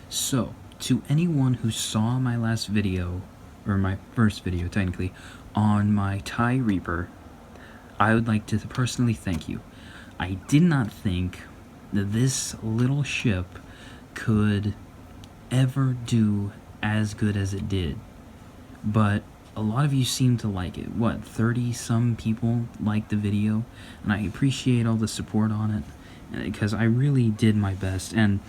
So, to anyone who saw my last video, or my first video technically, on my TIE Reaper, I would like to personally thank you. I did not think that this little ship could ever do as good as it did, but a lot of you seem to like it. What, 30 some people liked the video, and I appreciate all the support on it, because I really did my best. And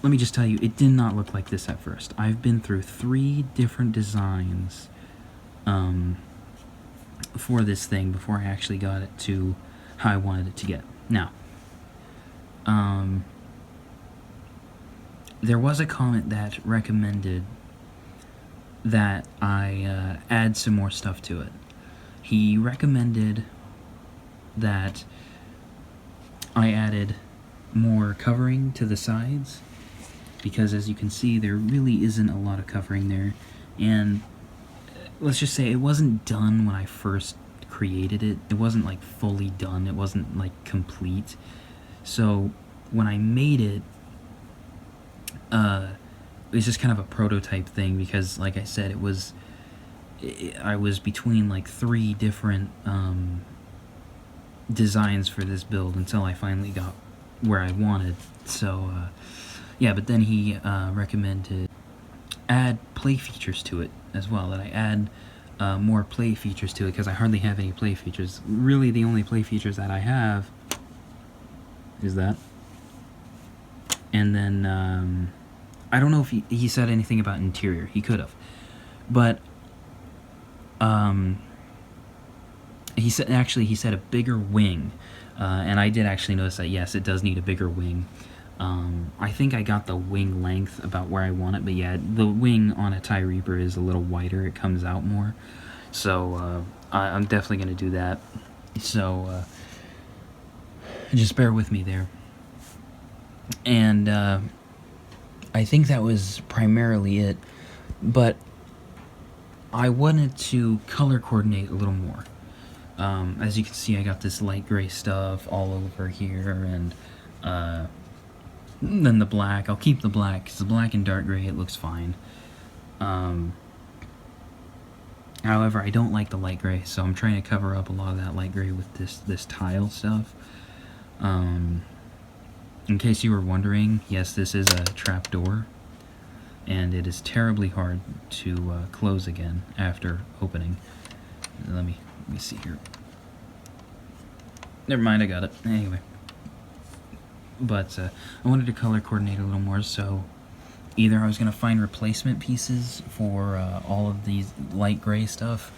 let me just tell you, it did not look like this at first. I've been through 3 different designs for this thing before I actually got it to how I wanted it to get. Now, there was a comment that recommended that I add some more stuff to it. He recommended that I added more covering to the sides, because as you can see, there really isn't a lot of covering there, and let's just say it wasn't done when I first created it. It wasn't like fully done, it wasn't like complete. So when I made it, it was just kind of a prototype thing, because like I said, I was between like 3 different designs for this build until I finally got where I wanted. So yeah, but then he recommended add play features to it as well, that I add more play features to it, because I hardly have any play features. Really, the only play features that I have is that. And then I don't know if he said anything about interior. He could have, but he said a bigger wing, and I did actually notice that. Yes, it does need a bigger wing. I think I got the wing length about where I want it, but yeah, the wing on a TIE Reaper is a little wider. It comes out more, so I'm definitely going to do that. So just bear with me there. And I think that was primarily it, but I wanted to color coordinate a little more. As you can see, I got this light gray stuff all over here, and then the black. I'll keep the black, because the black and dark gray, it looks fine. However, I don't like the light gray, so I'm trying to cover up a lot of that light gray with this tile stuff. In case you were wondering, yes, this is a trapdoor, and it is terribly hard to close again after opening. Let me see here. Never mind, I got it. Anyway. But I wanted to color coordinate a little more, so either I was going to find replacement pieces for all of these light gray stuff,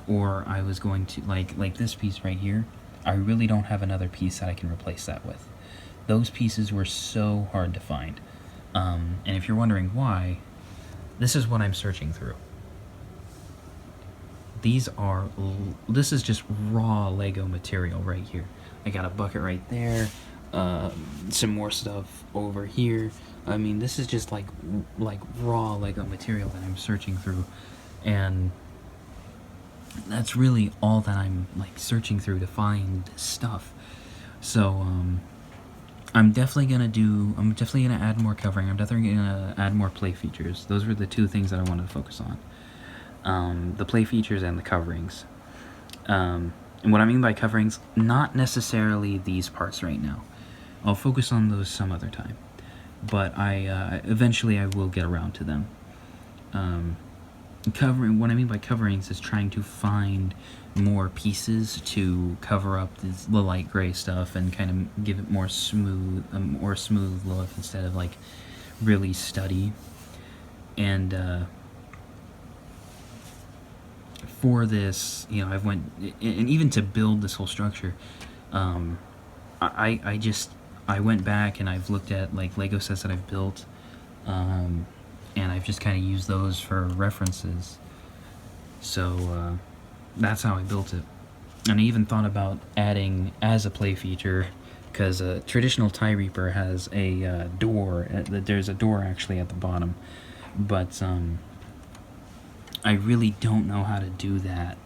or I was going to, like this piece right here, I really don't have another piece that I can replace that with. Those pieces were so hard to find. And if you're wondering why, this is what I'm searching through. This is just raw Lego material right here. I got a bucket right there, some more stuff over here. I mean, this is just like raw Lego material that I'm searching through, and that's really all that I'm like searching through to find stuff. So I'm definitely gonna add more covering. I'm definitely gonna add more play features. Those were the 2 things that I wanted to focus on. The play features and the coverings. And what I mean by coverings, not necessarily these parts right now. I'll focus on those some other time. But eventually I will get around to them. What I mean by coverings is trying to find more pieces to cover up the light gray stuff and kind of give it more smooth look instead of like really studdy. And for this, you know, and even to build this whole structure, I went back and I've looked at like Lego sets that I've built, and I've just kind of used those for references. So that's how I built it. And I even thought about adding as a play feature, because a traditional TIE Reaper has a door. There's a door actually at the bottom, but I really don't know how to do that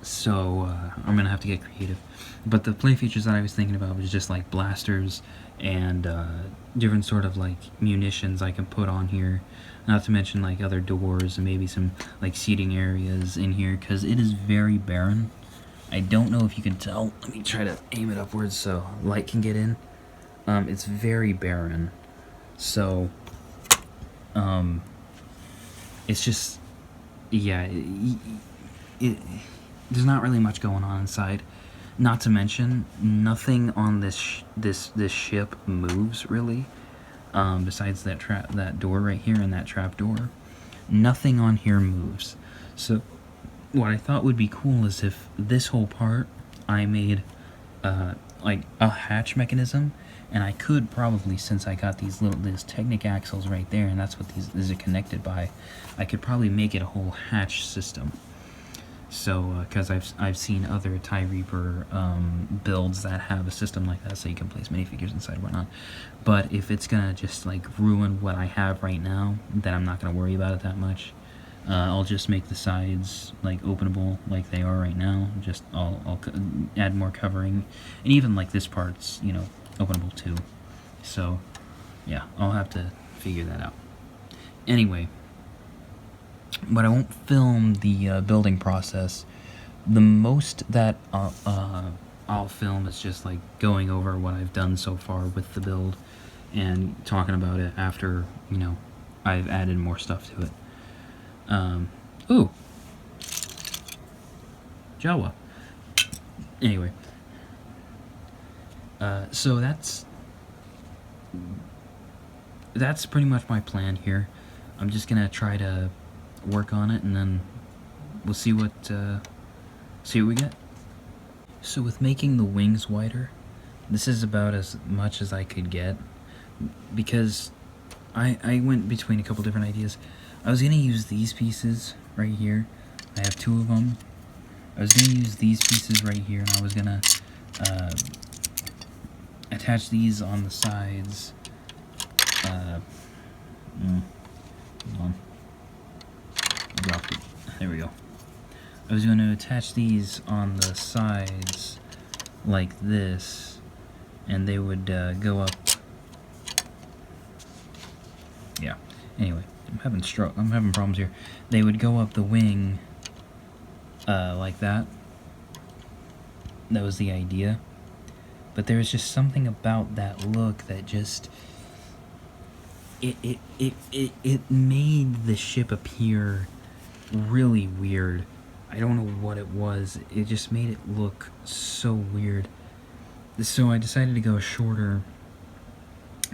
So I'm gonna have to get creative. But the play features that I was thinking about was just like blasters and different sort of like munitions I can put on here. Not to mention like other doors and maybe some like seating areas in here, because it is very barren. I don't know if you can tell. Let me try to aim it upwards so light can get in. It's very barren. So it's just, yeah, there's not really much going on inside. Not to mention, nothing on this ship moves really. Besides that door right here and that trap door, nothing on here moves. So, what I thought would be cool is if this whole part I made like a hatch mechanism, and I could probably, since I got these Technic axles right there, and that's what these are connected by, I could probably make it a whole hatch system. So, because I've seen other TIE Reaper builds that have a system like that, so you can place minifigures inside and whatnot. But if it's gonna just like ruin what I have right now, then I'm not gonna worry about it that much. I'll just make the sides like openable like they are right now. Just I'll add more covering, and even like this part's, you know, openable too. So yeah, I'll have to figure that out. Anyway, but I won't film the building process. The most that I'll film is just like going over what I've done so far with the build and talking about it after, you know, I've added more stuff to it. Ooh, Jawa. Anyway, so that's pretty much my plan here. I'm just gonna try to work on it, and then we'll see what we get. So with making the wings wider, this is about as much as I could get, because I went between a couple different ideas. I was gonna use these pieces right here. I have two of them. I was gonna use these pieces right here, and I was gonna attach these on the sides. Hold on. Dropped it. There we go. I was going to attach these on the sides like this, and they would go up. Yeah. Anyway, I'm having problems here. They would go up the wing like that. That was the idea. But there was just something about that look that just it made the ship appear really weird. I don't know what it was. It just made it look so weird. So I decided to go shorter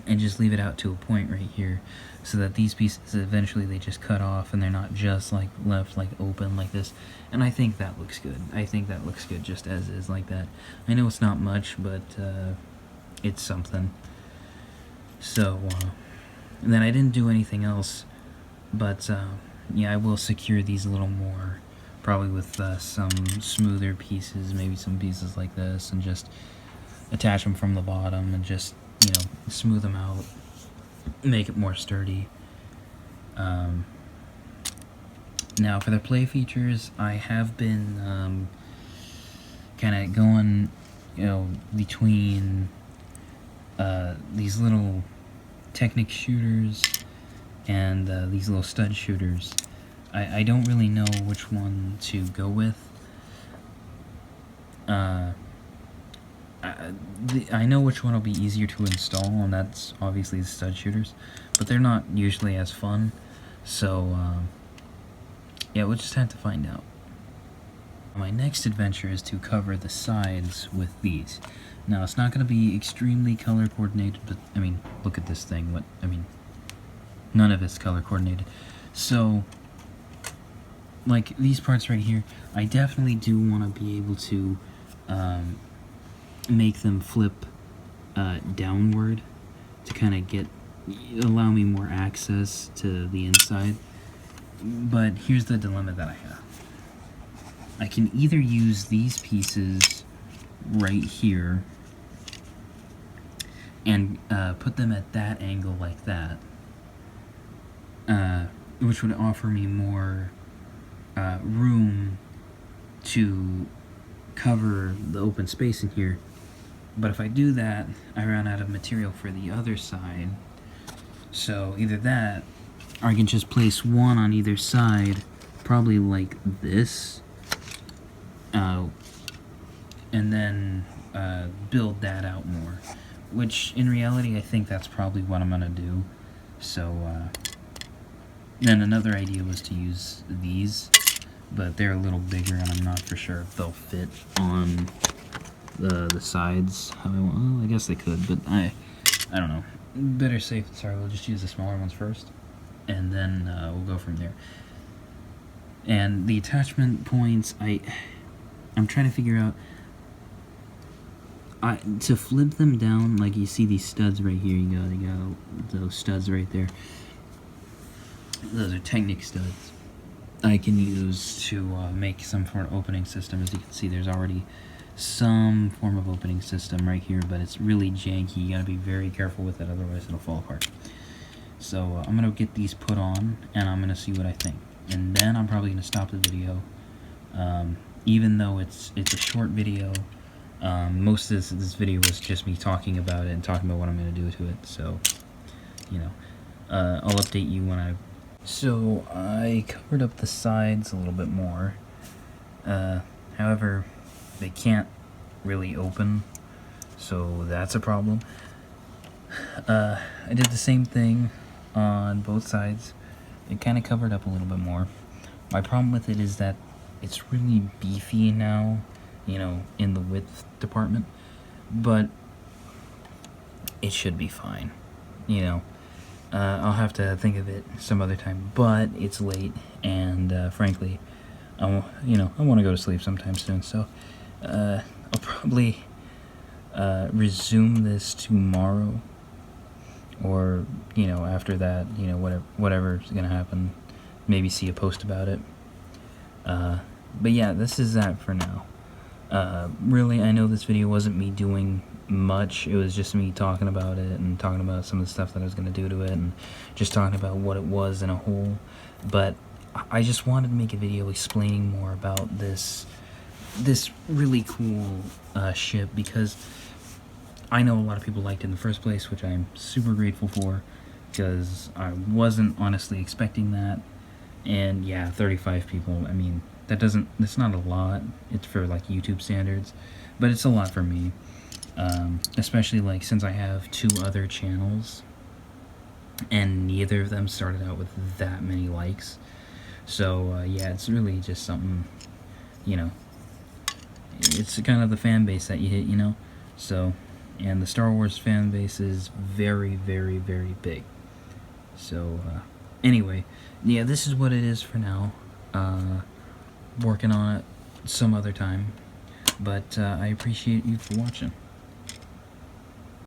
and just leave it out to a point right here, so that these pieces eventually they just cut off and they're not just like left like open like this. And I think that looks good. I think that looks good just as is like that. I know it's not much, but it's something. So and then I didn't do anything else, but yeah, I will secure these a little more, probably with some smoother pieces, maybe some pieces like this, and just attach them from the bottom and just, you know, smooth them out, make it more sturdy. Now for the play features, I have been kind of going, you know, between these little Technic shooters and these little stud shooters. I don't really know which one to go with. I know which one will be easier to install, and that's obviously the stud shooters, but they're not usually as fun, so yeah, we'll just have to find out. My next adventure is to cover the sides with these. Now, it's not going to be extremely color coordinated, but I mean, look at this thing. None of it's color coordinated. So, like these parts right here, I definitely do want to be able to make them flip downward to kind of allow me more access to the inside. But here's the dilemma that I have. I can either use these pieces right here and put them at that angle like that, which would offer me more room to cover the open space in here. But if I do that, I run out of material for the other side. So either that, or I can just place one on either side, probably like this, and then build that out more. Which, in reality, I think that's probably what I'm gonna do. So, then another idea was to use these, but they're a little bigger, and I'm not for sure if they'll fit on the sides how I want. Well, I guess they could, but I don't know. Better safe than sorry. We'll just use the smaller ones first, and then we'll go from there. And the attachment points, I'm trying to figure out. To flip them down, like you see these studs right here. You got those studs right there. Those are Technic studs. I can use to make some sort of opening system. As you can see, there's already some form of opening system right here, but it's really janky. You gotta be very careful with it, otherwise it'll fall apart. So I'm gonna get these put on, and I'm gonna see what I think. And then I'm probably gonna stop the video. Even though it's a short video, most of this video was just me talking about it and talking about what I'm gonna do to it. So, you know, I'll update you when I. So I covered up the sides a little bit more. However, they can't really open, so that's a problem. I did the same thing on both sides. It kind of covered up a little bit more. My problem with it is that it's really beefy now, you know, in the width department, but it should be fine, you know. I'll have to think of it some other time, but it's late, and frankly, I want to go to sleep sometime soon, so I'll probably resume this tomorrow, or, you know, after that, you know, whatever's gonna happen, maybe see a post about it. But yeah, this is that for now. Really, I know this video wasn't me doing much. It was just me talking about it and talking about some of the stuff that I was going to do to it and just talking about what it was in a whole. But I just wanted to make a video explaining more about this really cool ship, because I know a lot of people liked it in the first place, which I'm super grateful for, because I wasn't honestly expecting that. And yeah, 35 people, I mean, that's not a lot. It's for like YouTube standards, but it's a lot for me. Especially like since I have 2 other channels and neither of them started out with that many likes. So yeah, it's really just something, you know, it's kind of the fan base that you hit, you know. So, and the Star Wars fan base is very, very, very big. So anyway, yeah, this is what it is for now. Working on it some other time, but I appreciate you for watching.